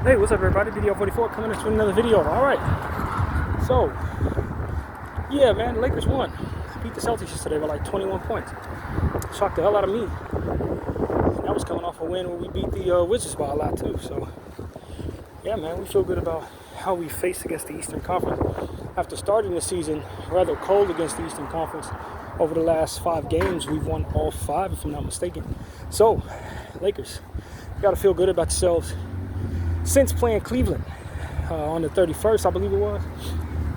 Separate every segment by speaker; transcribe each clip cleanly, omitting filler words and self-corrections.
Speaker 1: Hey, what's up everybody? Video 44 coming into another video. Alright. So, yeah man, the Lakers won. Beat the Celtics yesterday by like 21 points. Shocked the hell out of me. That was coming off a win where we beat the Wizards by a lot too. So, yeah man, we feel good about how we faced against the Eastern Conference. After starting the season rather cold against the Eastern Conference, over the last 5 games, we've won all 5 if I'm not mistaken. So, Lakers, you gotta feel good about yourselves. Since playing Cleveland on the 31st, I believe it was,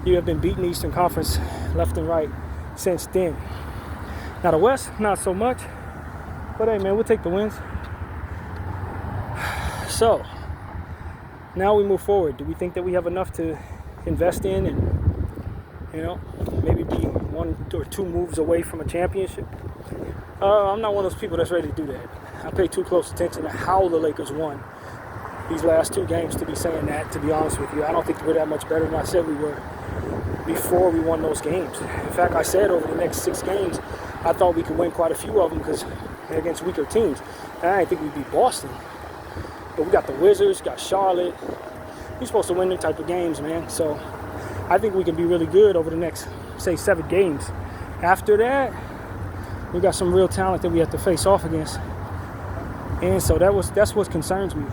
Speaker 1: you have been beating the Eastern Conference left and right since then. Now the West, not so much, but hey man, we'll take the wins. So, now we move forward. Do we think that we have enough to invest in and, maybe be 1 or 2 moves away from a championship? I'm not one of those people that's ready to do that. I pay too close attention to how the Lakers won these last 2 games to be saying that, to be honest with you. I don't think we're that much better than I said we were before we won those games. In fact, I said over the next 6 games, I thought we could win quite a few of them because against weaker teams. And I didn't think we'd beat Boston. But we got the Wizards, got Charlotte. We're supposed to win them type of games, man. So I think we can be really good over the next, say, 7 games. After that, we got some real talent that we have to face off against. And so that's what concerns me.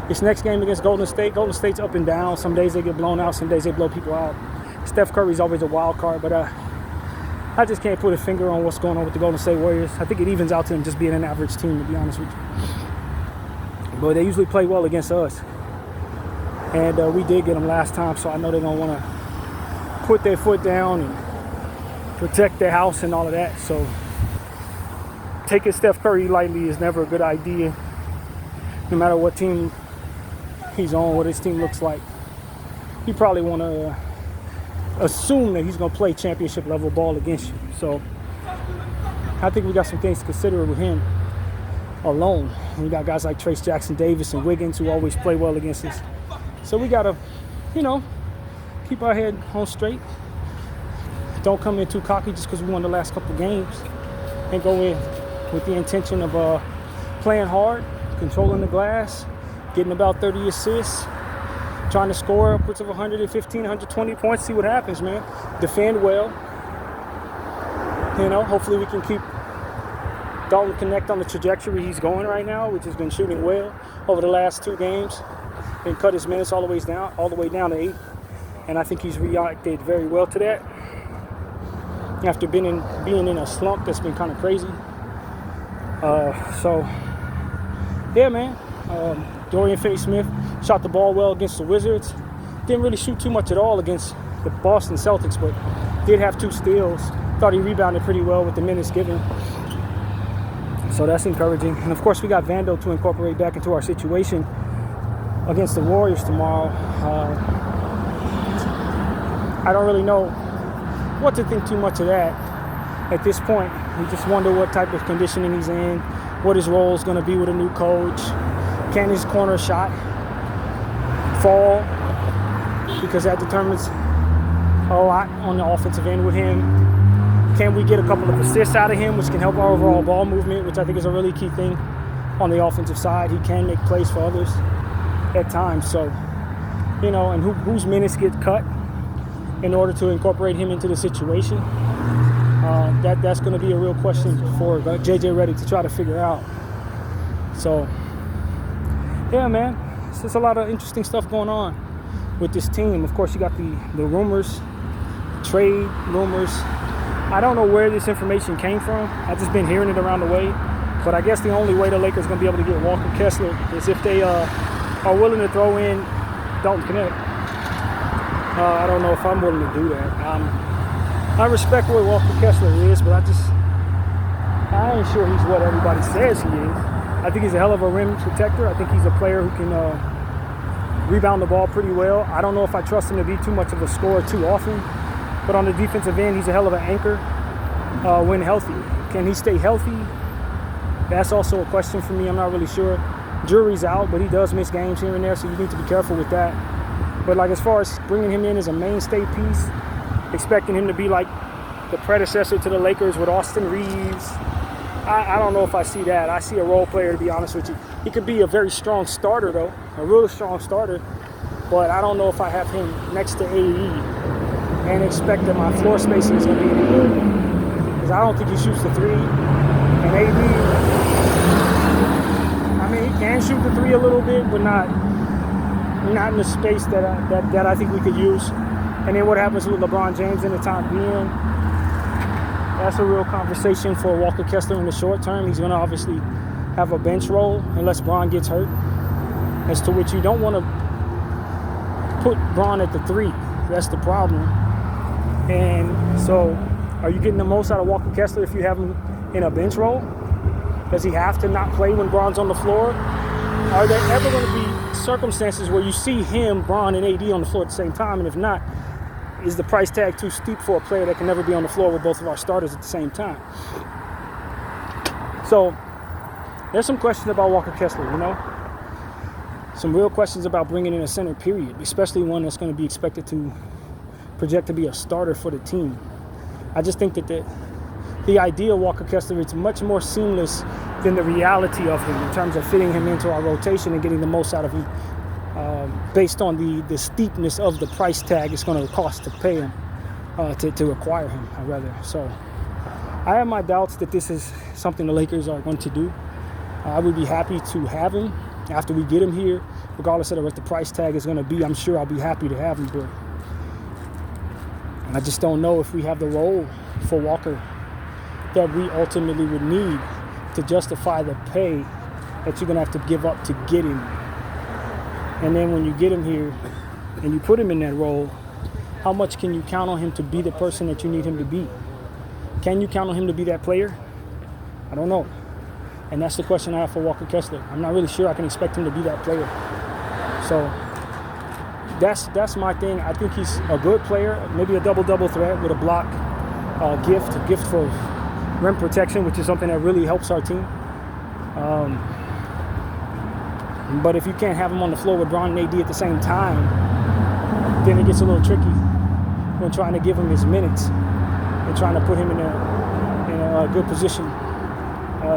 Speaker 1: This next game against Golden State's up and down. Some days they get blown out, some days they blow people out. Steph Curry's always a wild card, but I just can't put a finger on what's going on with the Golden State Warriors. I think it evens out to them just being an average team, to be honest with you. But they usually play well against us. And we did get them last time, so I know they're going to want to put their foot down and protect their house and all of that. So taking Steph Curry lightly is never a good idea. No matter what team he's on, what his team looks like, you probably want to assume that he's going to play championship level ball against you. So I think we got some things to consider with him alone. And we got guys like Trace Jackson Davis and Wiggins who always play well against us. So we got to, keep our head on straight. Don't come in too cocky just because we won the last couple games. And go in with the intention of playing hard, controlling the glass, getting about 30 assists, trying to score upwards of 115, 120 points, see what happens, man. Defend well. Hopefully we can keep Dalton Connect on the trajectory he's going right now, which has been shooting well over the last 2 games, and cut his minutes all the way down to 8. And I think he's reacted very well to that. After being in a slump that's been kind of crazy. Yeah, man. Dorian Finney-Smith shot the ball well against the Wizards. Didn't really shoot too much at all against the Boston Celtics, but did have 2 steals. Thought he rebounded pretty well with the minutes given. So that's encouraging. And of course, we got Vando to incorporate back into our situation against the Warriors tomorrow. I don't really know what to think too much of that at this point. We just wonder what type of conditioning he's in, what his role is going to be with a new coach. Can his corner shot fall? Because that determines a lot on the offensive end with him. Can we get a couple of assists out of him, which can help our overall ball movement, which I think is a really key thing on the offensive side. He can make plays for others at times. So, and whose minutes get cut in order to incorporate him into the situation. That's going to be a real question for JJ Redick to try to figure out. So, yeah, man, it's just a lot of interesting stuff going on with this team. Of course, you got the rumors, trade rumors. I don't know where this information came from. I've just been hearing it around the way. But I guess the only way the Lakers are going to be able to get Walker Kessler is if they are willing to throw in Dalton Connect. I don't know if I'm willing to do that. I respect what Walker Kessler is, but I ain't sure he's what everybody says he is. I think he's a hell of a rim protector. I think he's a player who can rebound the ball pretty well. I don't know if I trust him to be too much of a scorer too often, but on the defensive end, he's a hell of an anchor when healthy. Can he stay healthy? That's also a question for me. I'm not really sure. Jury's out, but he does miss games here and there, so you need to be careful with that. But as far as bringing him in as a mainstay piece, expecting him to be like the predecessor to the Lakers with Austin Reeves, I don't know if I see that. I see a role player, to be honest with you. He could be a very strong starter, though, a really strong starter. But I don't know if I have him next to AE and expect that my floor spacing is going to be any good. Because I don't think he shoots the three. And AD, I mean, he can shoot the three a little bit, but not in the space that I think we could use. And then what happens with LeBron James in the time being? That's a real conversation for Walker Kessler in the short term. He's going to obviously have a bench role unless Bron gets hurt, as to which you don't want to put Bron at the three. That's the problem. And so are you getting the most out of Walker Kessler if you have him in a bench role? Does he have to not play when Bron's on the floor? Are there ever going to be circumstances where you see him, Bron, and AD on the floor at the same time? And if not, is the price tag too steep for a player that can never be on the floor with both of our starters at the same time? So there's some questions about Walker Kessler, you know? Some real questions about bringing in a center, period, especially one that's going to be expected to project to be a starter for the team. I just think that the idea of Walker Kessler is much more seamless than the reality of him in terms of fitting him into our rotation and getting the most out of him based on the steepness of the price tag it's going to cost to pay him, to acquire him, rather. So I have my doubts that this is something the Lakers are going to do. I would be happy to have him after we get him here, regardless of what the price tag is going to be. I'm sure I'll be happy to have him, but I just don't know if we have the role for Walker that we ultimately would need to justify the pay that you're going to have to give up to get him. And then when you get him here and you put him in that role, how much can you count on him to be the person that you need him to be? Can you count on him to be that player? I don't know. And that's the question I have for Walker Kessler. I'm not really sure I can expect him to be that player. So that's my thing. I think he's a good player, maybe a double-double threat with a block, a gift for rim protection, which is something that really helps our team. But if you can't have him on the floor with Bron and AD at the same time, then it gets a little tricky when trying to give him his minutes and trying to put him in a good position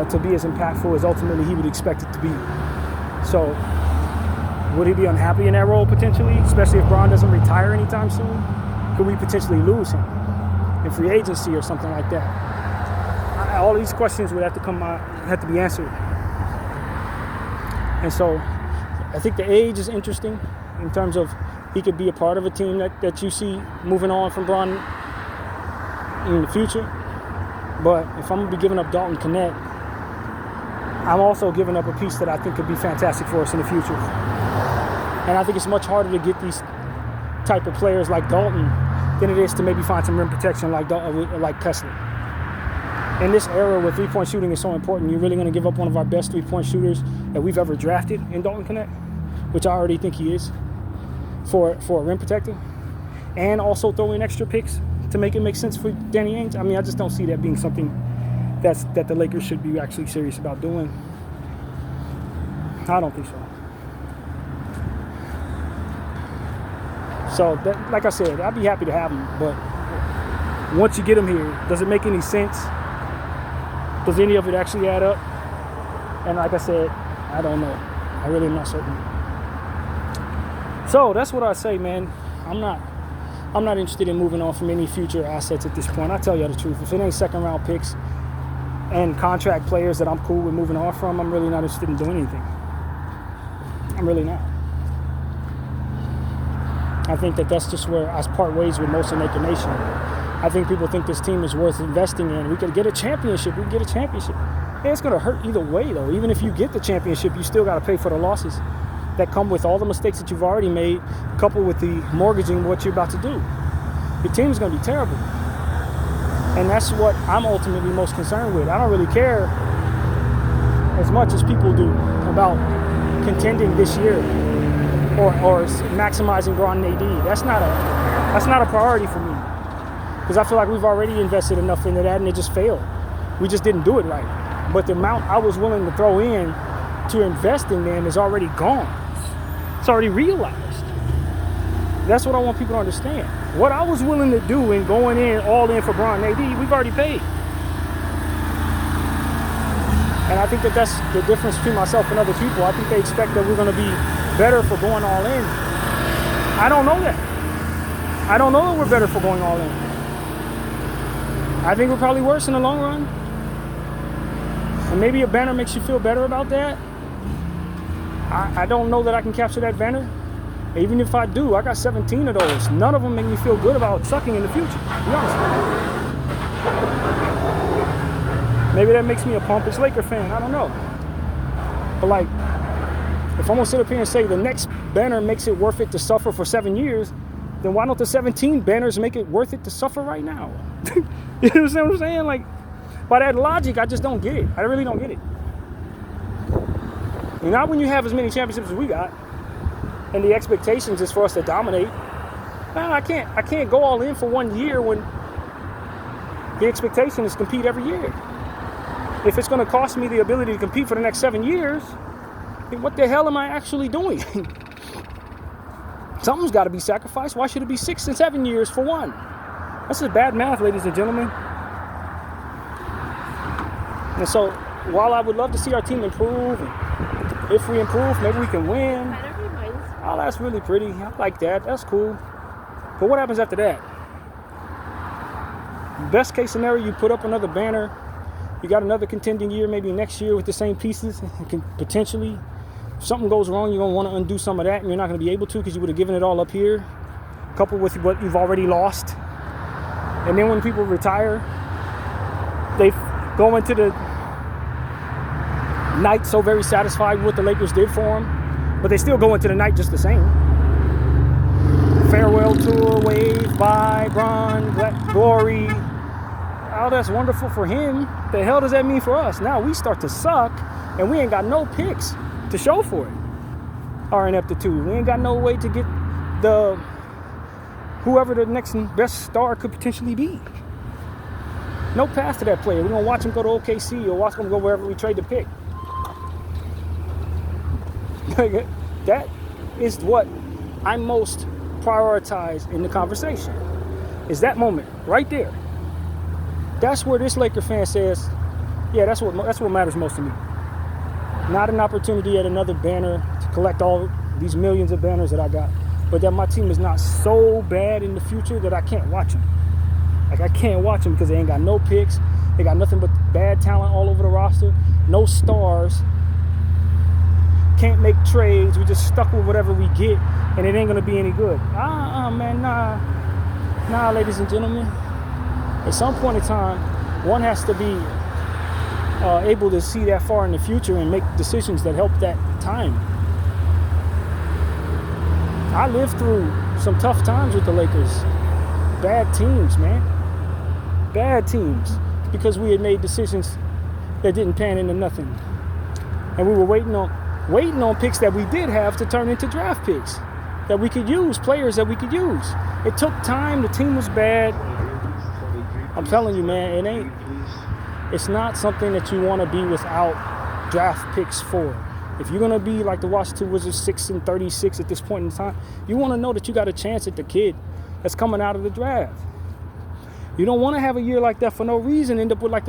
Speaker 1: to be as impactful as ultimately he would expect it to be. So would he be unhappy in that role potentially, especially if Bron doesn't retire anytime soon? Could we potentially lose him in free agency or something like that? All these questions would have to be answered. And so I think the age is interesting in terms of he could be a part of a team that you see moving on from Bron in the future. But if I'm going to be giving up Dalton Connect, I'm also giving up a piece that I think could be fantastic for us in the future. And I think it's much harder to get these type of players like Dalton than it is to maybe find some rim protection like Kessler. In this era where three-point shooting is so important, you're really going to give up one of our best three-point shooters that we've ever drafted in Dalton Connect, which I already think he is, for a rim protector, and also throw in extra picks to make it make sense for Danny Ainge? I mean, I just don't see that being something that the Lakers should be actually serious about doing. I don't think so. So, like I said, I'd be happy to have him, but once you get him here, does it make any sense? Does any of it actually add up? And like I said, I don't know. I really am not certain. So that's what I say, man. I'm not interested in moving on from any future assets at this point. I tell you the truth. If it ain't second round picks and contract players that I'm cool with moving on from, I'm really not interested in doing anything. I'm really not. I think that's just where I part ways with most of Laker Nation. I think people think this team is worth investing in. We could get a championship. Yeah, it's going to hurt either way, though. Even if you get the championship, you still got to pay for the losses that come with all the mistakes that you've already made, coupled with the mortgaging of what you're about to do. Your team's going to be terrible. And that's what I'm ultimately most concerned with. I don't really care as much as people do about contending this year or maximizing Bron and AD. That's not a priority for me. Because I feel like we've already invested enough into that and it just failed. We just didn't do it right. But the amount I was willing to throw in to invest in them is already gone. It's already realized. That's what I want people to understand. What I was willing to do in going in all in for Bron and AD, we've already paid. And I think that that's the difference between myself and other people. I think they expect that we're going to be better for going all in. I don't know that. I don't know that we're better for going all in. I think we're probably worse in the long run. And maybe a banner makes you feel better about that. I don't know that I can capture that banner. Even if I do, I got 17 of those. None of them make me feel good about sucking in the future, to be honest with you. Maybe that makes me a pompous Laker fan. I don't know. But like, if I'm gonna sit up here and say the next banner makes it worth it to suffer for 7 years, then why don't the 17 banners make it worth it to suffer right now? You know what I'm saying? Like, by that logic, I just don't get it. I really don't get it. Not when you have as many championships as we got, and the expectations is for us to dominate. Man, I can't go all in for 1 year when the expectation is to compete every year. If it's going to cost me the ability to compete for the next 7 years, then what the hell am I actually doing? Something's got to be sacrificed. Why should it be 6 and 7 years for one? That's just bad math, ladies and gentlemen. And so, while I would love to see our team improve, and if we improve, maybe we can win. Oh, that's really pretty. I like that. That's cool. But what happens after that? Best case scenario, you put up another banner. You got another contending year, maybe next year with the same pieces. You can potentially, if something goes wrong, you're going to want to undo some of that, and you're not going to be able to because you would have given it all up here, coupled with what you've already lost. And then when people retire, they go into the night so very satisfied with what the Lakers did for them, but they still go into the night just the same. Farewell tour, wave, bye, Bron, glory. Oh, that's wonderful for him. The hell does that mean for us? Now we start to suck, and we ain't got no picks to show for it. Our ineptitude. We ain't got no way to get the whoever the next best star could potentially be. No path to that player. We're gonna watch him go to OKC or watch him go wherever we trade the pick. That is what I most prioritize in the conversation. Is that moment right there. That's where this Laker fan says, yeah, that's what matters most to me. Not an opportunity at another banner to collect all these millions of banners that I got, but that my team is not so bad in the future that I can't watch them. Like, I can't watch them because they ain't got no picks. They got nothing but bad talent all over the roster. No stars. Can't make trades. We just stuck with whatever we get, and it ain't going to be any good. Man, nah. Nah, ladies and gentlemen. At some point in time, one has to be able to see that far in the future and make decisions that help that time. I lived through some tough times with the Lakers. Bad teams, man. Bad teams. Because we had made decisions that didn't pan into nothing. And we were waiting on picks that we did have to turn into draft picks that we could use, players that we could use. It took time. The team was bad. I'm telling you, man, it's not something that you want to be without draft picks for. If you're going to be like the Washington Wizards 6-36 at this point in time, you want to know that you got a chance at the kid that's coming out of the draft. You don't want to have a year like that for no reason, end up with like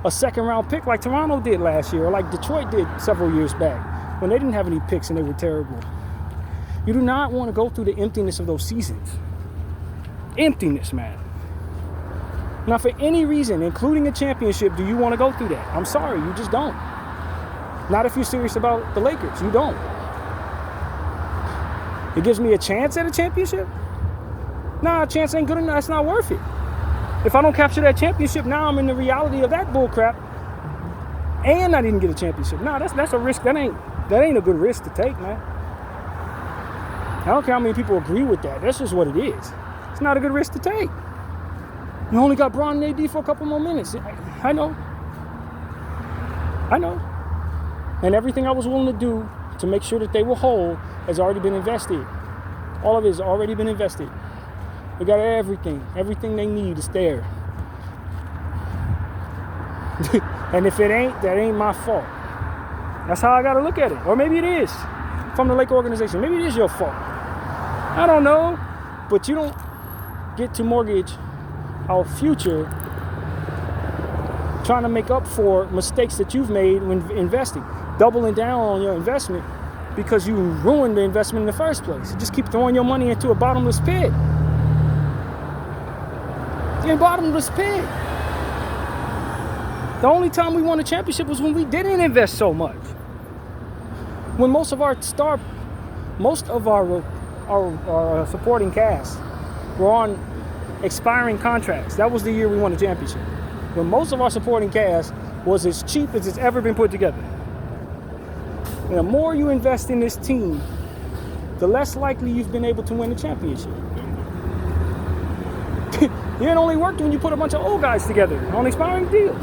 Speaker 1: a second-round pick like Toronto did last year or like Detroit did several years back when they didn't have any picks and they were terrible. You do not want to go through the emptiness of those seasons. Emptiness, man. Now, for any reason, including a championship, do you want to go through that? I'm sorry, you just don't. Not if you're serious about the Lakers. You don't. It gives me a chance at a championship? Nah, a chance ain't good enough. That's not worth it. If I don't capture that championship, now I'm in the reality of that bullcrap, and I didn't get a championship. Nah, that's a risk. That ain't a good risk to take, man. I don't care how many people agree with that. That's just what it is. It's not a good risk to take. You only got Bron and AD for a couple more minutes. I know. And everything I was willing to do to make sure that they were whole has already been invested. All of it has already been invested. We got everything. Everything they need is there. And if it ain't, that ain't my fault. That's how I got to look at it. Or maybe it is. From the Laker organization. Maybe it is your fault. I don't know. But you don't get to mortgage our future trying to make up for mistakes that you've made when investing, doubling down on your investment because you ruined the investment in the first place. You just keep throwing your money into a bottomless pit. You're in a bottomless pit. The only time we won a championship was when we didn't invest so much. When most of our supporting cast were on expiring contracts. That was the year we won the championship. When most of our supporting cast was as cheap as it's ever been put together. And the more you invest in this team, the less likely you've been able to win the championship. It only worked when you put a bunch of old guys together on expiring deals.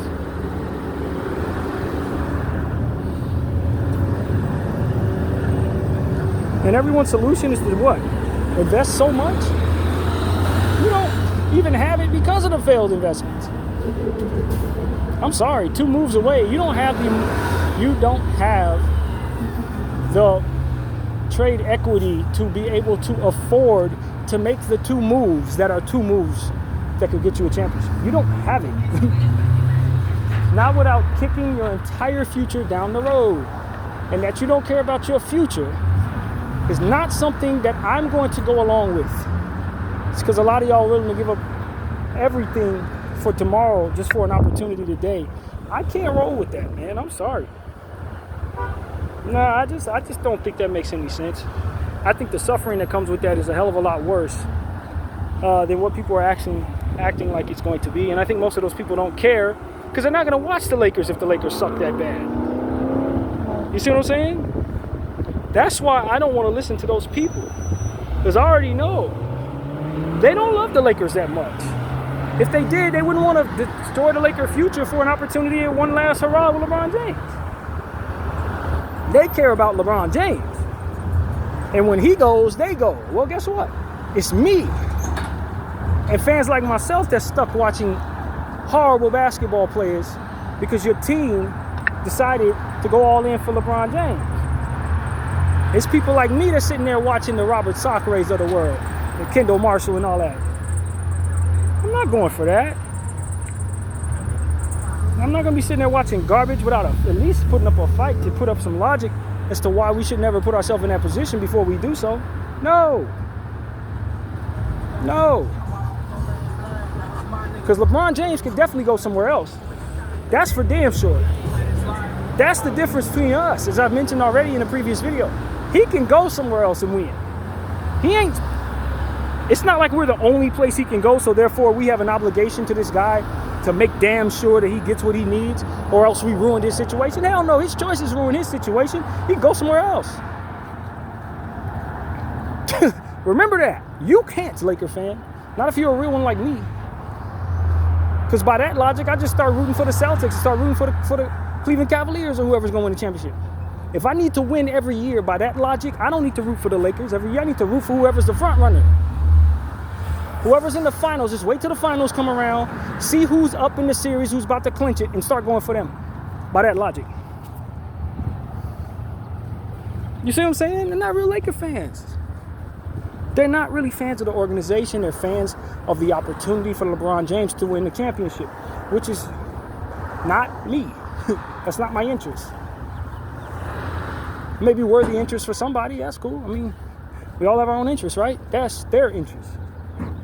Speaker 1: And everyone's solution is to what? Invest so much? You don't even have it because of the failed investments. I'm sorry, 2 moves away. You don't have the trade equity to be able to afford to make the 2 moves that are 2 moves that could get you a championship. You don't have it. Not without kicking your entire future down the road. And that you don't care about your future is not something that I'm going to go along with. It's because a lot of y'all are willing to give up everything for tomorrow just for an opportunity today. I can't roll with that, man. I'm sorry. Nah, I just don't think that makes any sense. I think the suffering that comes with that is a hell of a lot worse than what people are acting like it's going to be. And I think most of those people don't care because they're not going to watch the Lakers if the Lakers suck that bad. You see what I'm saying? That's why I don't want to listen to those people. Because I already know they don't love the Lakers that much. If they did, they wouldn't want to destroy the Laker future for an opportunity at one last hurrah with LeBron James. They care about LeBron James. And when he goes, they go. Well, guess what? It's me. And fans like myself that's stuck watching horrible basketball players because your team decided to go all in for LeBron James. It's people like me that's sitting there watching the Robert Sacres of the world, and Kendall Marshall and all that. I'm not going for that. I'm not going to be sitting there watching garbage without at least putting up a fight to put up some logic as to why we should never put ourselves in that position before we do so. No. Because LeBron James can definitely go somewhere else. That's for damn sure. That's the difference between us, as I've mentioned already in a previous video. He can go somewhere else and win. It's not like we're the only place he can go, so therefore we have an obligation to this guy to make damn sure that he gets what he needs, or else we ruined his situation. Hell no, his choices ruin his situation. He can go somewhere else. Remember that. You can't, Laker fan. Not if you're a real one like me. Because by that logic, I just start rooting for the Celtics and start rooting for the Cleveland Cavaliers or whoever's going to win the championship. If I need to win every year by that logic, I don't need to root for the Lakers every year. I need to root for whoever's the front runner. Whoever's in the finals, just wait till the finals come around, see who's up in the series, who's about to clinch it, and start going for them by that logic. You see what I'm saying? They're not real Laker fans. They're not really fans of the organization. They're fans of the opportunity for LeBron James to win the championship, which is not me. That's not my interest. Maybe worthy interest for somebody. That's cool. I mean, we all have our own interests, right? That's their interest.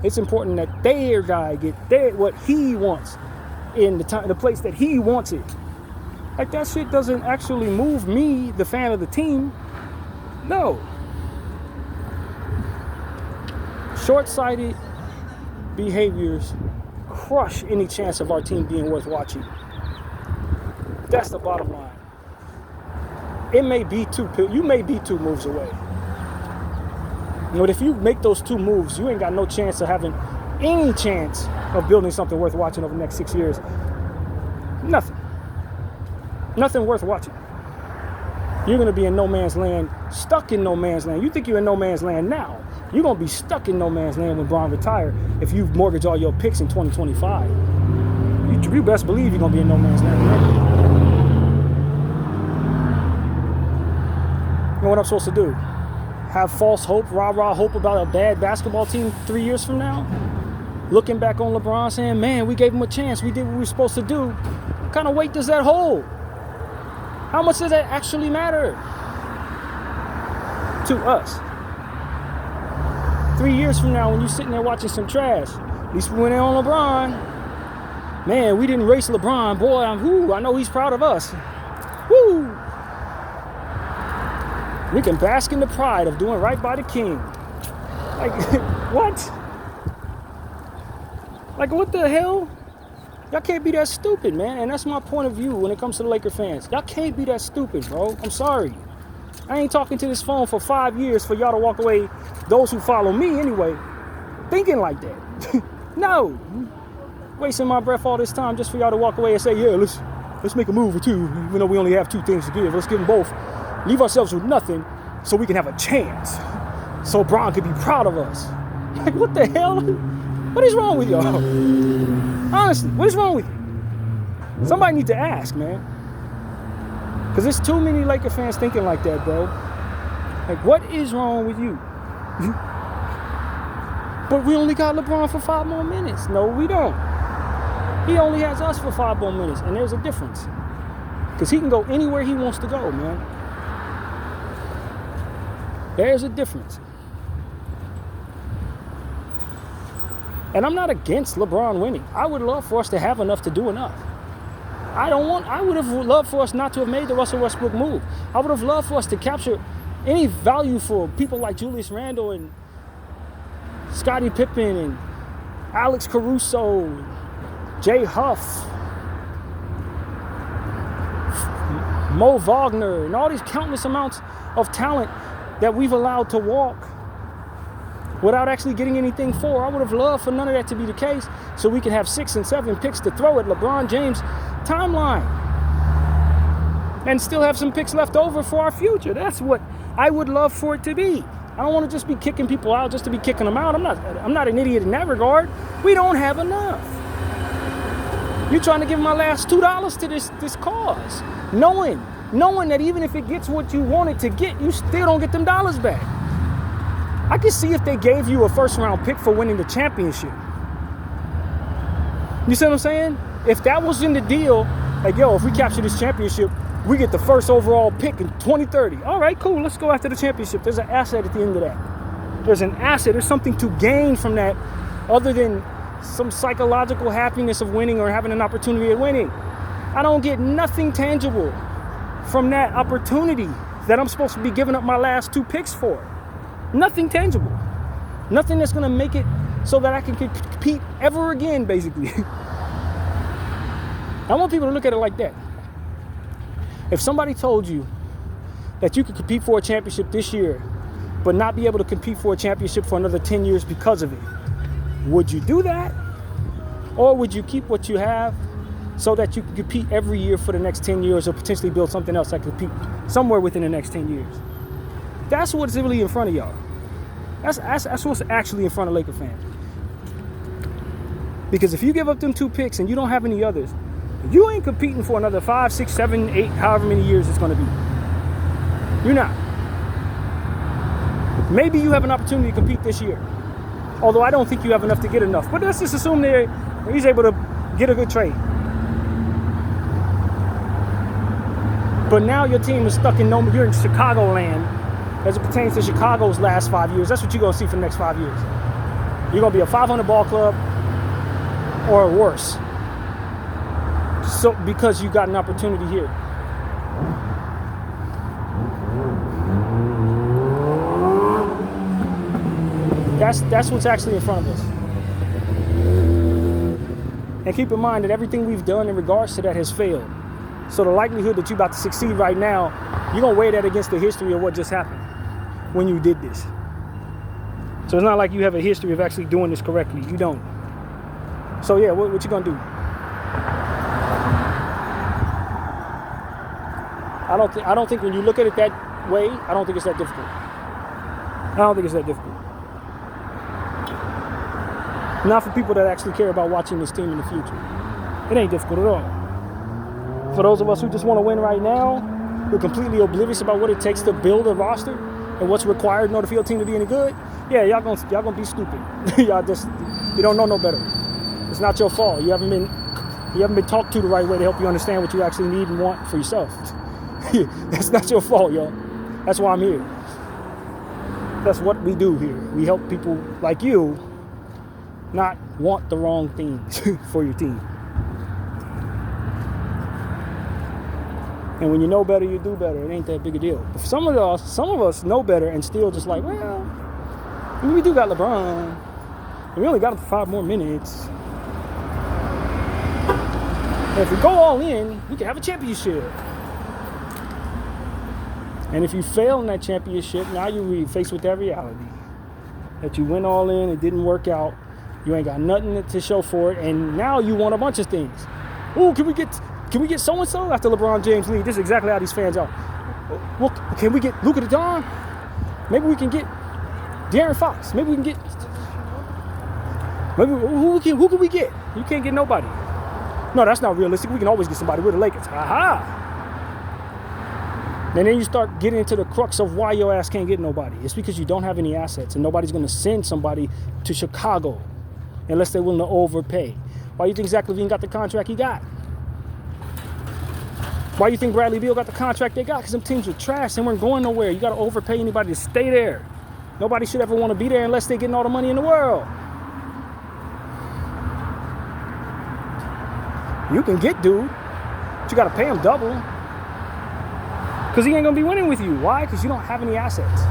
Speaker 1: It's important that their guy get what he wants in the place that he wants it. Like, that shit doesn't actually move me, the fan of the team. No. Short-sighted behaviors crush any chance of our team being worth watching. That's the bottom line. It may be you may be 2 moves away. But if you make those 2 moves, you ain't got no chance of having any chance of building something worth watching over the next 6 years. Nothing worth watching. You're going to be in no man's land, stuck in no man's land. You think you're in no man's land now. You're going to be stuck in no man's land when Bron retires if you mortgage all your picks in 2025. You best believe you're going to be in no man's land. You know what I'm supposed to do? Have false hope, rah-rah hope about a bad basketball team 3 years from now? Looking back on LeBron saying, man, we gave him a chance. We did what we were supposed to do. What kind of weight does that hold? How much does that actually matter to us? 3 years from now, when you're sitting there watching some trash, at least we went in on LeBron. Man, we didn't race LeBron. Boy, I know he's proud of us. Woo! We can bask in the pride of doing right by the king. Like, what? Like, what the hell? Y'all can't be that stupid, man. And that's my point of view when it comes to the Laker fans. Y'all can't be that stupid, bro. I'm sorry. I ain't talking to this phone for 5 years for y'all to walk away, those who follow me anyway, thinking like that. No. Wasting my breath all this time just for y'all to walk away and say, yeah, let's make a move or two, even though we only have 2 things to give. Let's give them both. Leave ourselves with nothing so we can have a chance. So Bron can be proud of us. Like, what the hell? What is wrong with y'all? Honestly, what is wrong with you? Somebody need to ask, man. Because there's too many Laker fans thinking like that, bro. Like, what is wrong with you? But we only got LeBron for 5 more minutes. No, we don't. He only has us for 5 more minutes, and there's a difference. Because he can go anywhere he wants to go, man. There's a difference. And I'm not against LeBron winning. I would love for us to have enough to do enough. I would have loved for us not to have made the Russell Westbrook move. I would have loved for us to capture any value for people like Julius Randle and Scottie Pippen and Alex Caruso, Jay Huff, Mo Wagner, and all these countless amounts of talent that we've allowed to walk without actually getting anything for. I would have loved for none of that to be the case so we could have 6 and 7 picks to throw at LeBron James' timeline and still have some picks left over for our future. That's what I would love for it to be. I don't want to just be kicking people out just to be kicking them out. I'm not an idiot in that regard. We don't have enough. You're trying to give my last $2 to this cause, knowing that even if it gets what you wanted to get, you still don't get them dollars back. I could see if they gave you a first-round pick for winning the championship. You see what I'm saying? If that was in the deal, like, yo, if we capture this championship, we get the first overall pick in 2030. All right, cool, let's go after the championship. There's an asset at the end of that. There's an asset. There's something to gain from that other than some psychological happiness of winning or having an opportunity at winning. I don't get nothing tangible from that opportunity that I'm supposed to be giving up my last 2 picks for. Nothing tangible. Nothing that's going to make it so that I can compete ever again, basically. I want people to look at it like that. If somebody told you that you could compete for a championship this year, but not be able to compete for a championship for another 10 years because of it, would you do that? Or would you keep what you have so that you can compete every year for the next 10 years or potentially build something else that could compete somewhere within the next 10 years? That's what's really in front of y'all. That's what's actually in front of Laker fans. Because if you give up them 2 picks and you don't have any others, you ain't competing for another 5, 6, 7, 8, however many years it's going to be. You're not. Maybe you have an opportunity to compete this year. Although I don't think you have enough to get enough. But let's just assume he's able to get a good trade. But now your team is stuck in you're in Chicagoland as it pertains to Chicago's last 5 years. That's what you're going to see for the next 5 years. You're going to be a 500 ball club or worse. So because you got an opportunity here. That's what's actually in front of us. And keep in mind that everything we've done in regards to that has failed. So the likelihood that you're about to succeed right now, you're going to weigh that against the history of what just happened when you did this. So it's not like you have a history of actually doing this correctly. You don't. So yeah, what you going to do? I don't think when you look at it that way, I don't think it's that difficult. I don't think it's that difficult. Not for people that actually care about watching this team in the future. It ain't difficult at all. For those of us who just want to win right now, we're completely oblivious about what it takes to build a roster and what's required in order for your team to be any good. Yeah, y'all gonna be stupid. You don't know no better. It's not your fault. You haven't been You haven't been talked to the right way to help you understand what you actually need and want for yourself. That's not your fault, y'all. That's why I'm here. That's what we do here. We help people like you not want the wrong things for your team. And when you know better, you do better. It ain't that big a deal. But some of us know better and still just like, well, I mean, we do got LeBron. And we only got him for 5 more minutes. And if we go all in, we can have a championship. And if you fail in that championship, now you're faced with that reality. That you went all in, it didn't work out. You ain't got nothing to show for it. And now you want a bunch of things. Ooh, can we get so-and-so after LeBron James leave? This is exactly how these fans are. Well, can we get Luka Doncic? Maybe we can get De'Aaron Fox. Maybe we can get... Maybe who can we get? You can't get nobody. No, that's not realistic. We can always get somebody. We're the Lakers. Aha! And then you start getting into the crux of why your ass can't get nobody. It's because you don't have any assets, and nobody's going to send somebody to Chicago unless they're willing to overpay. Why do you think Zach LaVine got the contract he got? Why do you think Bradley Beal got the contract they got? Because them teams were trash and weren't going nowhere. You got to overpay anybody to stay there. Nobody should ever want to be there unless they're getting all the money in the world. You can get dude, but you got to pay him double. Because he ain't going to be winning with you. Why? Because you don't have any assets.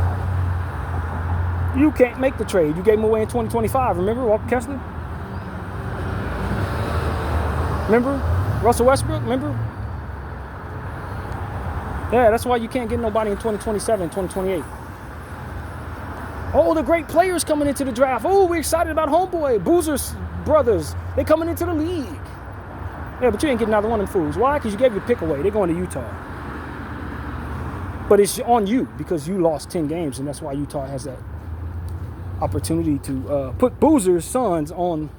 Speaker 1: You can't make the trade. You gave him away in 2025. Remember Walker Kessler? Remember Russell Westbrook? Remember? Yeah, that's why you can't get nobody in 2027, 2028. Oh, the great players coming into the draft. Oh, we're excited about homeboy, Boozer's brothers. They coming into the league. Yeah, but you ain't getting another one of them fools. Why? Because you gave your pick away. They're going to Utah. But it's on you because you lost 10 games, and that's why Utah has that opportunity to put Boozer's sons on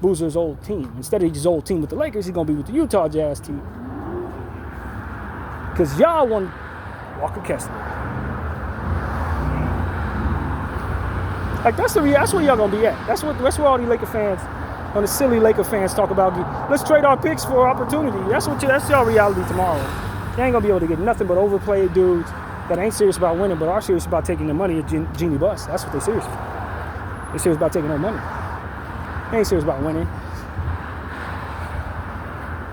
Speaker 1: Boozer's old team. Instead of his old team with the Lakers, he's going to be with the Utah Jazz team. Because y'all won Walker Kessler. Like, that's where y'all going to be at. That's where all the Laker fans, on the silly Laker fans talk about, let's trade our picks for opportunity. That's y'all reality tomorrow. You ain't going to be able to get nothing but overplayed dudes that ain't serious about winning, but are serious about taking their money at Genie Bus. That's what they're serious for. They're serious about taking their money. They ain't serious about winning.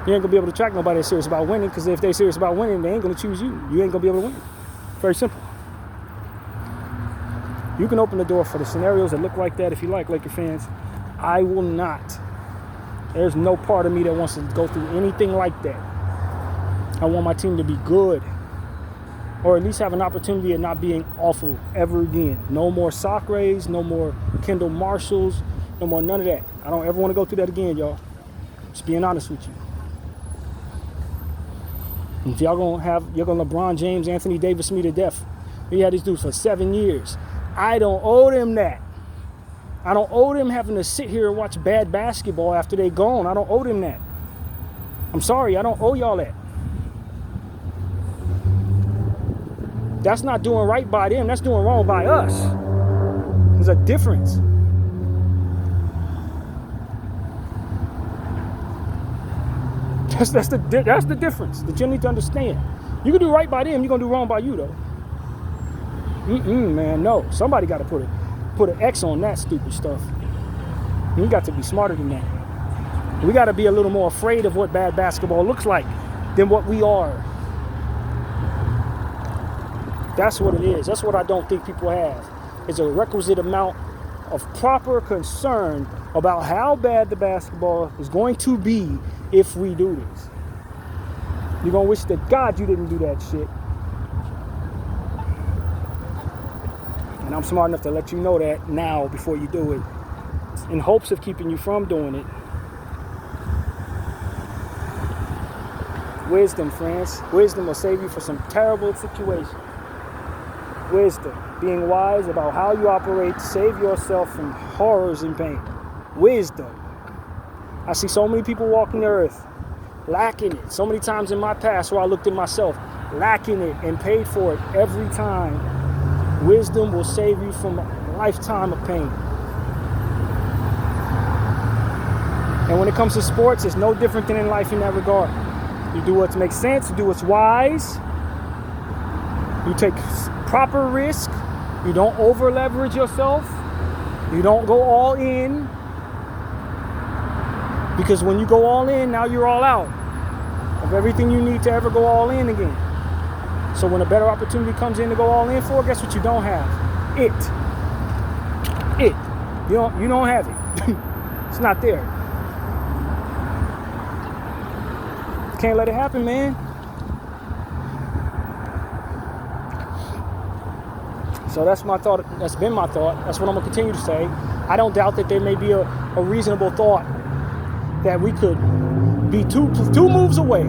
Speaker 1: You ain't going to be able to track nobody that's serious about winning, because if they're serious about winning, they ain't going to choose you. You ain't going to be able to win. Very simple. You can open the door for the scenarios that look like that if you like, Laker fans. I will not. There's no part of me that wants to go through anything like that. I want my team to be good, or at least have an opportunity of not being awful ever again. No more Socrates, no more Kendall Marshalls, no more none of that. I don't ever want to go through that again, y'all. Just being honest with you. If y'all you're gonna LeBron James, Anthony Davis me to death. We had these dudes for 7 years. I don't owe them that. I don't owe them having to sit here and watch bad basketball after they gone. I don't owe them that. I'm sorry, I don't owe y'all that. That's not doing right by them. That's doing wrong by us. There's a difference. That's the difference that you need to understand. You can do right by them. You're going to do wrong by you, though. Man, no. Somebody got to put an X on that stupid stuff. We got to be smarter than that. We got to be a little more afraid of what bad basketball looks like than what we are. That's what it is. That's what I don't think people have. It's a requisite amount of proper concern about how bad the basketball is going to be if we do this. You're going to wish to God you didn't do that shit. And I'm smart enough to let you know that now before you do it, in hopes of keeping you from doing it. Wisdom, friends. Wisdom will save you from some terrible situations. Wisdom. Being wise about how you operate to save yourself from horrors and pain. Wisdom. I see so many people walking the earth lacking it. So many times in my past where I looked at myself lacking it and paid for it every time. Wisdom will save you from a lifetime of pain. And when it comes to sports, it's no different than in life in that regard. You do what makes sense, you do what's wise, you take proper risk, you don't over leverage yourself, you don't go all in. Because when you go all in, now you're all out of everything you need to ever go all in again. So when a better opportunity comes in to go all in for, guess what you don't have? It. You don't have it. It's not there. Can't let it happen, man. So that's my thought. That's been my thought. That's what I'm going to continue to say. I don't doubt that there may be a reasonable thought that we could be two moves away.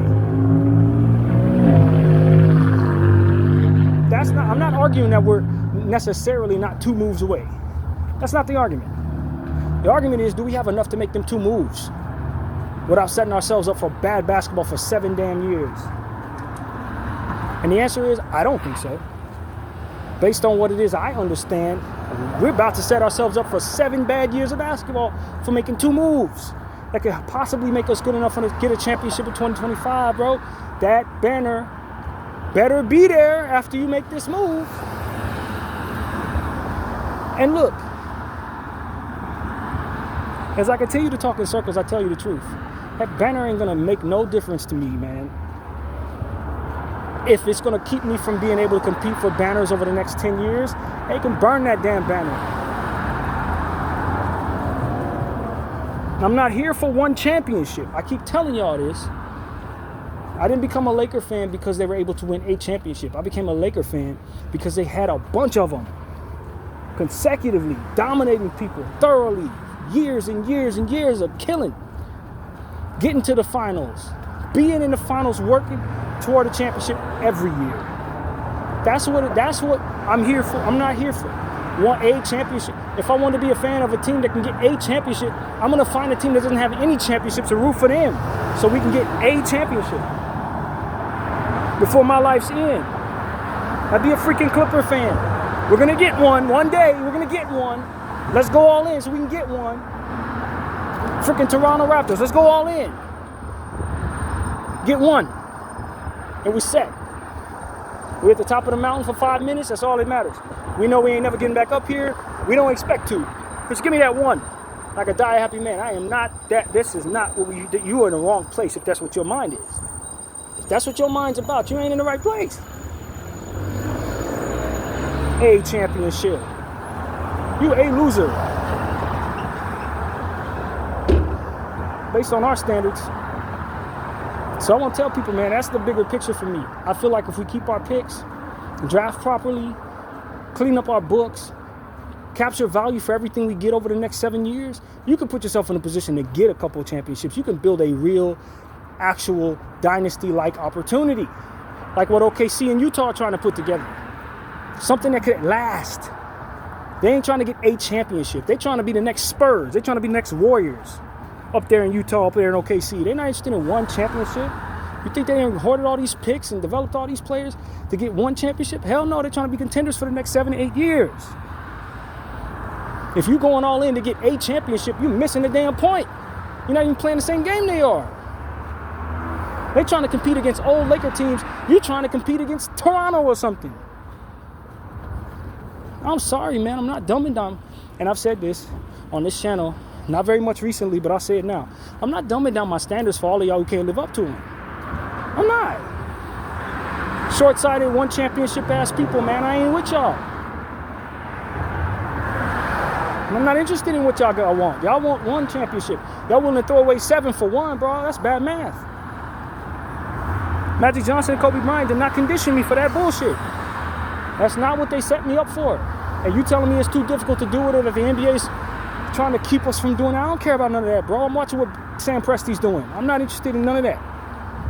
Speaker 1: I'm not arguing that we're necessarily not 2 moves away. That's not the argument. The argument is, do we have enough to make them 2 moves without setting ourselves up for bad basketball for 7 damn years? And the answer is, I don't think so. Based on what it is I understand, we're about to set ourselves up for 7 bad years of basketball for making 2 moves that could possibly make us good enough to get a championship in 2025, bro. That banner better be there after you make this move. And look, as I continue to talk in circles, I tell you the truth. That banner ain't gonna make no difference to me, man. If it's gonna keep me from being able to compete for banners over the next 10 years, they can burn that damn banner. I'm not here for one championship. I keep telling y'all this. I didn't become a Laker fan because they were able to win a championship. I became a Laker fan because they had a bunch of them consecutively, dominating people thoroughly, years and years and years of killing, getting to the finals, being in the finals, working toward a championship every year. That's what I'm here for. I'm not here for want a championship. If I want to be a fan of a team that can get a championship, I'm going to find a team that doesn't have any championships and root for them so we can get a championship before my life's end. I'd be a freaking Clipper fan. We're going to get one day. We're going to get one. Let's go all in so we can get one. Freaking Toronto Raptors. Let's go all in. Get one. And we're set. We're at the top of the mountain for 5 minutes. That's all that matters. We know we ain't never getting back up here. We don't expect to. Just give me that one. Like a die happy man. I am not that. This is not what you are in the wrong place if that's what your mind is. If that's what your mind's about, you ain't in the right place. A championship. You a loser. Based on our standards. So I want to tell people, man, that's the bigger picture for me. I feel like if we keep our picks, draft properly, clean up our books, capture value for everything we get over the next 7 years, you can put yourself in a position to get a couple of championships. You can build a real, actual dynasty-like opportunity, like what OKC and Utah are trying to put together. Something that could last. They ain't trying to get a championship. They're trying to be the next Spurs. They're trying to be the next Warriors. Up there in Utah, up there in OKC. They're not interested in one championship. You think they hoarded all these picks and developed all these players to get one championship? Hell no, they're trying to be contenders for the next 7 to 8 years. If you're going all in to get a championship, you're missing the damn point. You're not even playing the same game they are. They're trying to compete against old Laker teams. You're trying to compete against Toronto or something. I'm sorry, man. I'm not dumb and dumb. And I've said this on this channel. Not very much recently, but I'll say it now. I'm not dumbing down my standards for all of y'all who can't live up to them. I'm not. Short-sighted, one championship ass people, man. I ain't with y'all. I'm not interested in what y'all want. Y'all want one championship. Y'all willing to throw away 7 for one, bro. That's bad math. Magic Johnson and Kobe Bryant did not condition me for that bullshit. That's not what they set me up for. And you telling me it's too difficult to do it, or that the NBA's trying to keep us from doing it? I don't care about none of that, bro. I'm watching what Sam Presti's doing. I'm not interested in none of that.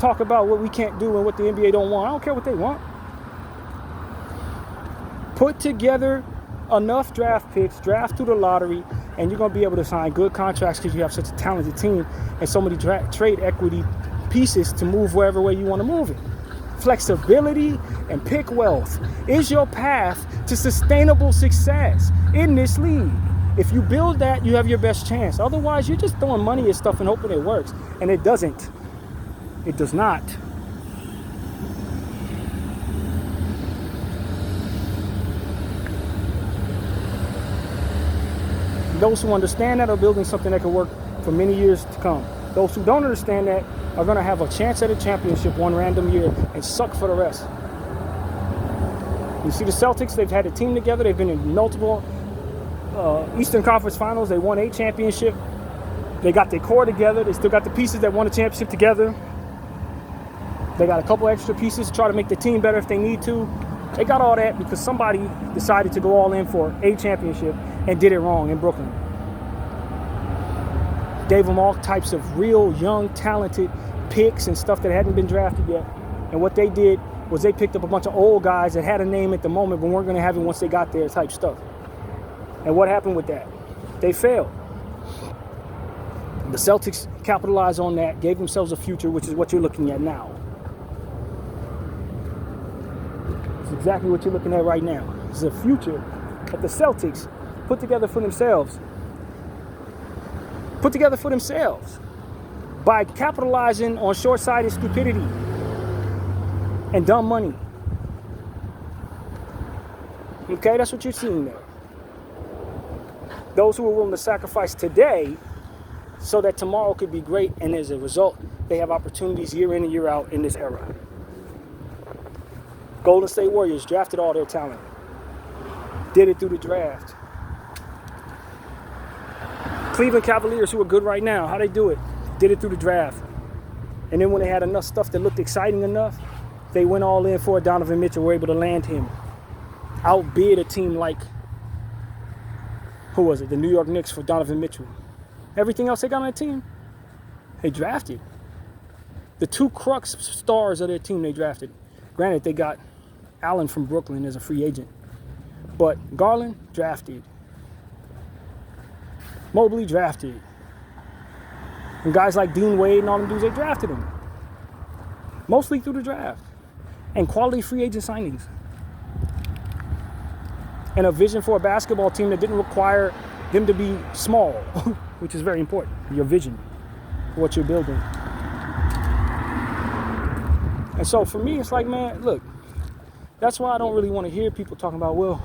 Speaker 1: Talk about what we can't do and what the NBA don't want. I don't care what they want. Put together enough draft picks, draft through the lottery, and you're going to be able to sign good contracts because you have such a talented team and so many trade equity pieces to move wherever way you want to move it. Flexibility and pick wealth is your path to sustainable success in this league. If you build that, you have your best chance. Otherwise, you're just throwing money at stuff and hoping it works. And it doesn't. It does not. Those who understand that are building something that can work for many years to come. Those who don't understand that are going to have a chance at a championship one random year and suck for the rest. You see the Celtics, they've had a team together. They've been in multiple Eastern Conference Finals. They won 8 championships. They got their core together. They still got the pieces that won a championship together. They got a couple extra pieces to try to make the team better if they need to. They got all that because somebody decided to go all in for a championship and did it wrong in Brooklyn. Gave them all types of real young, talented picks and stuff that hadn't been drafted yet. And what they did was they picked up a bunch of old guys that had a name at the moment but weren't going to have it once they got there type stuff. And what happened with that? They failed. The Celtics capitalized on that, gave themselves a future, which is what you're looking at now. It's exactly what you're looking at right now. It's a future that the Celtics put together for themselves. Put together for themselves by capitalizing on short-sighted stupidity and dumb money. Okay, that's what you're seeing there. Those who are willing to sacrifice today so that tomorrow could be great, and as a result, they have opportunities year in and year out in this era. Golden State Warriors drafted all their talent. Did it through the draft. Cleveland Cavaliers, who are good right now, how they do it? Did it through the draft. And then when they had enough stuff that looked exciting enough, they went all in for Donovan Mitchell, were able to land him. Outbid a team like, who was it? The New York Knicks for Donovan Mitchell. Everything else they got on their team, they drafted. The 2 crux stars of their team they drafted. Granted, they got Allen from Brooklyn as a free agent. But Garland, drafted. Mobley, drafted. And guys like Dean Wade and all them dudes, they drafted them. Mostly through the draft. And quality free agent signings. And a vision for a basketball team that didn't require them to be small, which is very important. Your vision for what you're building. And so for me, it's like, man, look, that's why I don't really want to hear people talking about, well,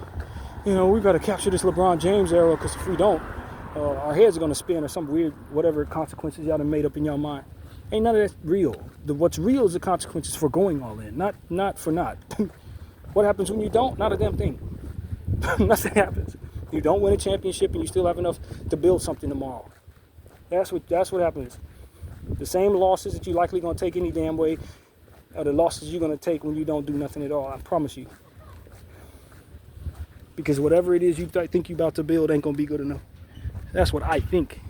Speaker 1: you know, we got to capture this LeBron James era because if we don't, our heads are going to spin or some weird, whatever consequences y'all done made up in your mind. Ain't none of that real. What's real is the consequences for going all in, not for not. What happens when you don't? Not a damn thing. Nothing happens. You don't win a championship and you still have enough to build something tomorrow. That's what happens. The same losses that you're likely going to take any damn way are the losses you're going to take when you don't do nothing at all. I promise you. Because whatever it is you think you're about to build ain't going to be good enough. That's what I think.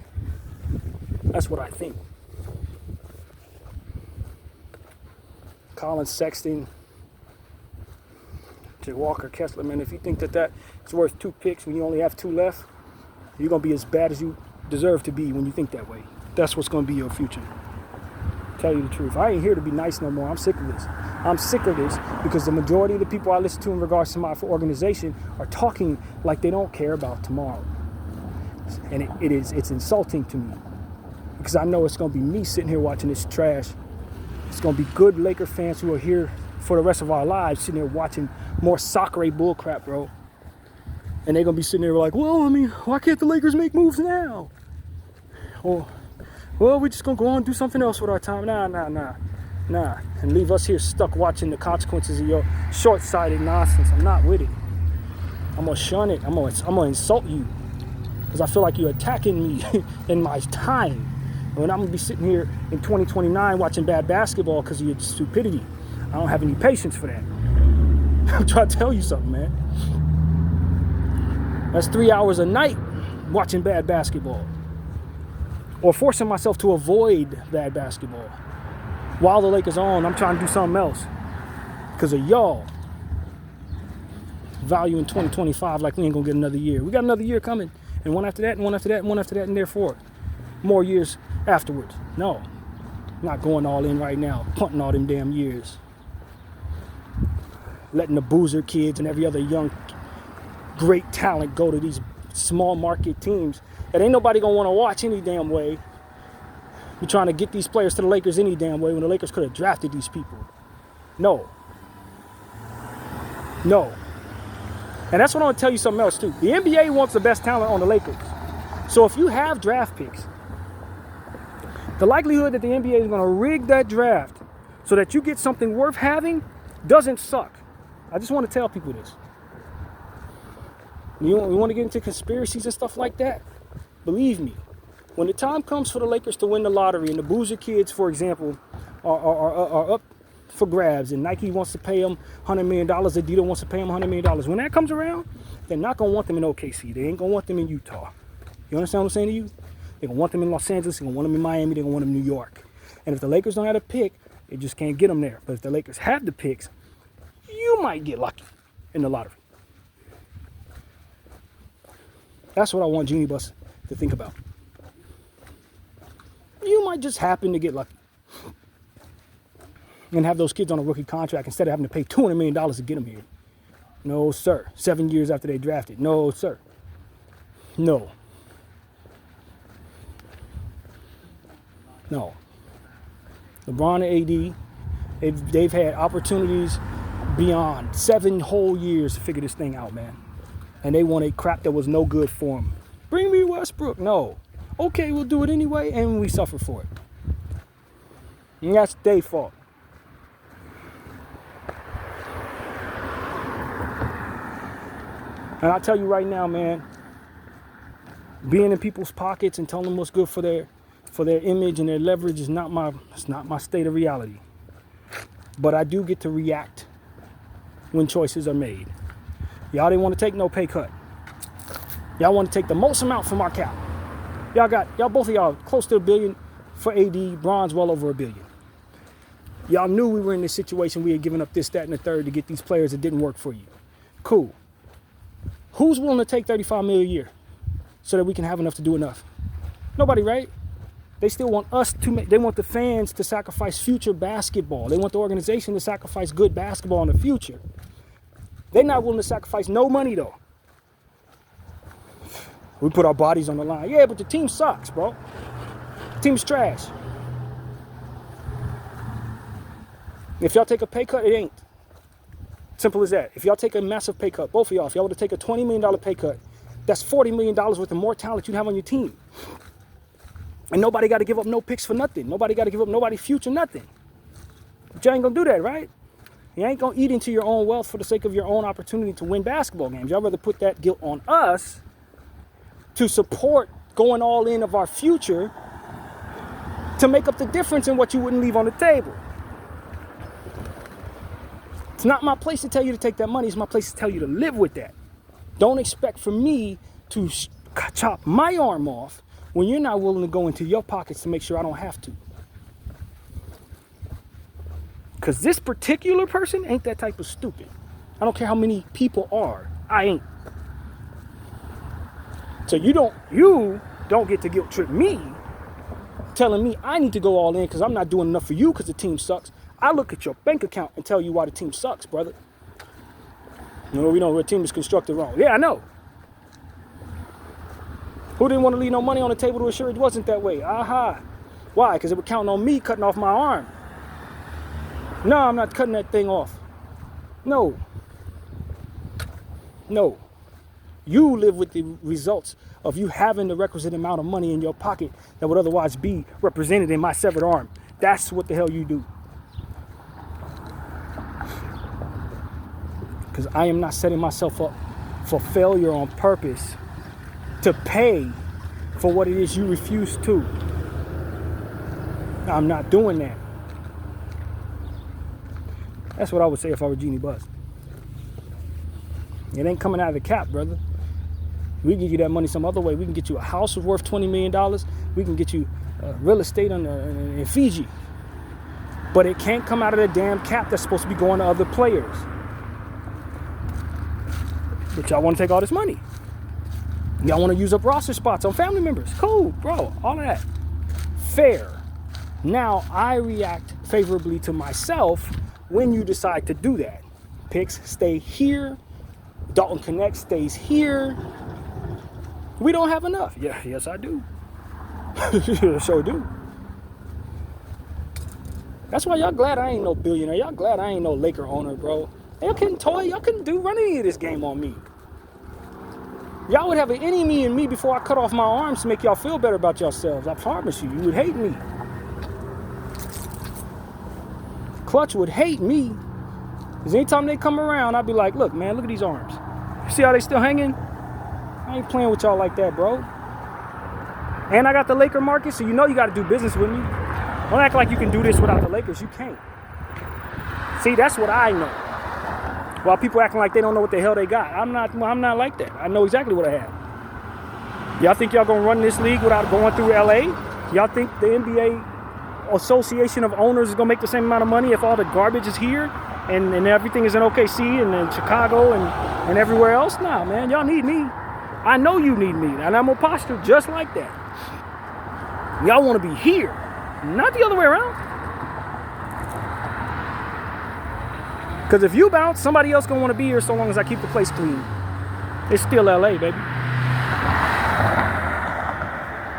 Speaker 1: That's what I think. Colin Sexton, Jay Walker, Kessler, man, if you think that is worth 2 picks when you only have 2 left, you're going to be as bad as you deserve to be when you think that way. That's what's going to be your future. Tell you the truth. I ain't here to be nice no more. I'm sick of this. I'm sick of this because the majority of the people I listen to in regards to my organization are talking like they don't care about tomorrow. And it's insulting to me because I know it's going to be me sitting here watching this trash. It's going to be good Laker fans who are here for the rest of our lives sitting there watching more soccer bullcrap, bro. And they're going to be sitting there like, well, I mean, why can't the Lakers make moves now? Or, well, we're just going to go on and do something else with our time. Nah. And leave us here stuck watching the consequences of your short-sighted nonsense. I'm not with it. I'm going to shun it. I'm going to insult you because I feel like you're attacking me in my time. When I'm going to be sitting here in 2029 watching bad basketball because of your stupidity. I don't have any patience for that. I'm trying to tell you something, man. That's 3 hours a night watching bad basketball. Or forcing myself to avoid bad basketball. While the Lakers are on, I'm trying to do something else. Because of y'all. Value in 2025 like we ain't going to get another year. We got another year coming. And one after that, and one after that, and one after that, and therefore more years afterwards. No. Not going all in right now. Punting all them damn years. Letting the boozer kids and every other young great talent go to these small market teams that ain't nobody gonna want to watch any damn way. You're trying to get these players to the Lakers any damn way when the Lakers could have drafted these people. No. And that's what I want to tell you something else too. The NBA wants the best talent on the Lakers. So if you have draft picks, the likelihood that the NBA is going to rig that draft so that you get something worth having doesn't suck. I just want to tell people this. You want to get into conspiracies and stuff like that? Believe me, when the time comes for the Lakers to win the lottery and the Boozer kids, for example, are up for grabs and Nike wants to pay them $100 million, Adidas wants to pay them $100 million. When that comes around, they're not going to want them in OKC. They ain't going to want them in Utah. You understand what I'm saying to you? They're going to want them in Los Angeles. They're going to want them in Miami. They're going to want them in New York. And if the Lakers don't have a pick, they just can't get them there. But if the Lakers have the picks, you might get lucky in the lottery. That's what I want Genie Bus to think about. You might just happen to get lucky and have those kids on a rookie contract instead of having to pay $200 million to get them here. No, sir. 7 years after they drafted. No, sir. No. LeBron and AD, they've had opportunities beyond 7 whole years to figure this thing out, man. And they wanted crap that was no good for them. Bring me Westbrook. No. Okay, we'll do it anyway, and we suffer for it. And that's their fault. And I tell you right now, man, being in people's pockets and telling them what's good for their image and their leverage is not my state of reality. But I do get to react when choices are made. Y'all didn't want to take no pay cut. Y'all want to take the most amount from our cap. Both of y'all close to $1 billion for AD, Bron's well over $1 billion. Y'all knew we were in this situation. We had given up this, that, and the third to get these players that didn't work for you. Cool. Who's willing to take $35 million a year so that we can have enough to do enough? Nobody, right? They still want us they want the fans to sacrifice future basketball. They want the organization to sacrifice good basketball in the future. They're not willing to sacrifice no money, though. We put our bodies on the line. Yeah, but the team sucks, bro. The team's trash. If y'all take a pay cut, it ain't. Simple as that. If y'all take a massive pay cut, both of y'all, if y'all were to take a $20 million pay cut, that's $40 million worth of more talent you'd have on your team. And nobody got to give up no picks for nothing. Nobody got to give up nobody's future, nothing. But you ain't going to do that, right? You ain't going to eat into your own wealth for the sake of your own opportunity to win basketball games. Y'all rather put that guilt on us to support going all in of our future to make up the difference in what you wouldn't leave on the table. It's not my place to tell you to take that money. It's my place to tell you to live with that. Don't expect for me to chop my arm off when you're not willing to go into your pockets to make sure I don't have to. Because this particular person ain't that type of stupid. I don't care how many people are. I ain't. So you don't get to guilt trip me telling me I need to go all in because I'm not doing enough for you because the team sucks. I look at your bank account and tell you why the team sucks, brother. No, we know your team is constructed wrong. Yeah, I know. Who didn't want to leave no money on the table to assure it wasn't that way? Aha. Why? Because it would count on me cutting off my arm. No, I'm not cutting that thing off. No. You live with the results of you having the requisite amount of money in your pocket that would otherwise be represented in my severed arm. That's what the hell you do. Because I am not setting myself up for failure on purpose to pay for what it is you refuse to. I'm not doing that. That's what I would say if I were Genie Buzz. It ain't coming out of the cap, brother. We can get you that money some other way. We can get you a house worth $20 million. We can get you real estate in Fiji. But it can't come out of the damn cap that's supposed to be going to other players. But y'all want to take all this money. Y'all want to use up roster spots on family members. Cool, bro. All of that. Fair. Now I react favorably to myself when you decide to do that. Picks stay here. Dalton Connect stays here. We don't have enough. Yeah, yes, I do. Sure do. That's why y'all glad I ain't no billionaire. Y'all glad I ain't no Laker owner, bro. Y'all couldn't run any of this game on me. Y'all would have an enemy in me before I cut off my arms to make y'all feel better about yourselves. I promise you, you would hate me. Clutch would hate me. Because anytime they come around, I'd be like, look, man, look at these arms. You see how they still hanging? I ain't playing with y'all like that, bro. And I got the Laker market, so you know you got to do business with me. Don't act like you can do this without the Lakers. You can't. See, that's what I know. While people acting like they don't know what the hell they got. I'm not like that. I know exactly what I have. Y'all think y'all going to run this league without going through LA? Y'all think the NBA Association of Owners is going to make the same amount of money if all the garbage is here and everything is in OKC and in Chicago and everywhere else? Nah, man, y'all need me. I know you need me, and I'm going to posture just like that. Y'all want to be here, not the other way around. Because if you bounce, somebody else going to want to be here so long as I keep the place clean. It's still LA, baby.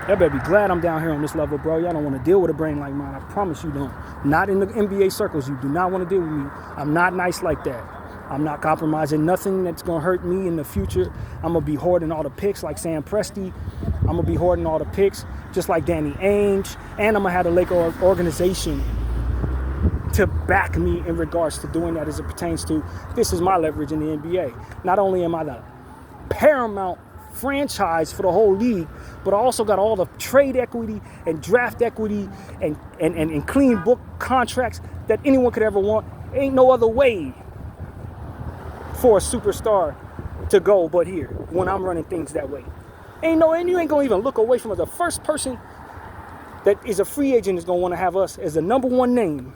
Speaker 1: Y'all better be glad I'm down here on this level, bro. Y'all don't want to deal with a brain like mine. I promise you don't. Not in the NBA circles. You do not want to deal with me. I'm not nice like that. I'm not compromising nothing that's going to hurt me in the future. I'm going to be hoarding all the picks like Sam Presti. I'm going to be hoarding all the picks just like Danny Ainge. And I'm going to have the Laker organization to back me in regards to doing that as it pertains to this is my leverage in the NBA. Not only am I the paramount franchise for the whole league, but I also got all the trade equity and draft equity and clean book contracts that anyone could ever want. Ain't no other way for a superstar to go but here when I'm running things that way. And you ain't gonna even look away from us. The first person that is a free agent is gonna want to have us as the number one name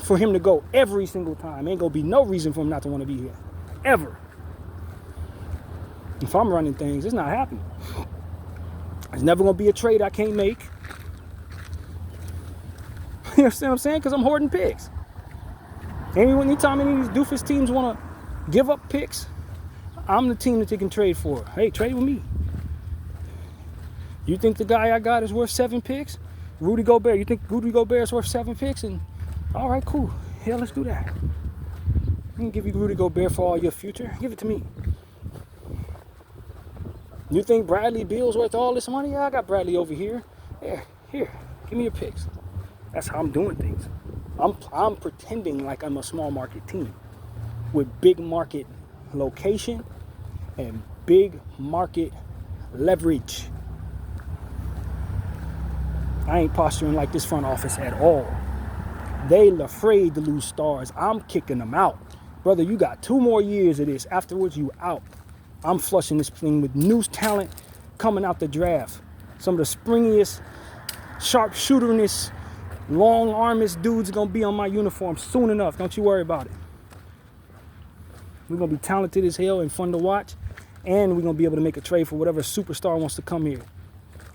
Speaker 1: for him to go every single time. Ain't gonna be no reason for him not to want to be here. Ever. If I'm running things, it's not happening. There's never gonna be a trade I can't make. You understand what I'm saying? Because I'm hoarding picks. Anytime any of these doofus teams want to give up picks, I'm the team that they can trade for. Hey, trade with me. You think the guy I got is worth 7 picks? Rudy Gobert. You think Rudy Gobert is worth 7 picks? And all right, cool. Yeah, let's do that. I can give you Rudy Gobert for all your future. Give it to me. You think Bradley Beal's worth all this money? Yeah, I got Bradley over here. Yeah, here, give me your picks. That's how I'm doing things. I'm pretending like I'm a small market team with big market location and big market leverage. I ain't posturing like this front office at all. They afraid to lose stars. I'm kicking them out. Brother, you got 2 more years of this. Afterwards, you out. I'm flushing this thing with new talent coming out the draft. Some of the springiest, sharpshooteringest, long-armest dudes are going to be on my uniform soon enough. Don't you worry about it. We're going to be talented as hell and fun to watch. And we're going to be able to make a trade for whatever superstar wants to come here.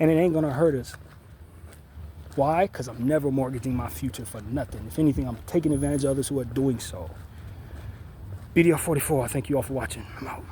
Speaker 1: And it ain't going to hurt us. Why? Because I'm never mortgaging my future for nothing. If anything, I'm taking advantage of others who are doing so. BDR 44, thank you all for watching. I'm out.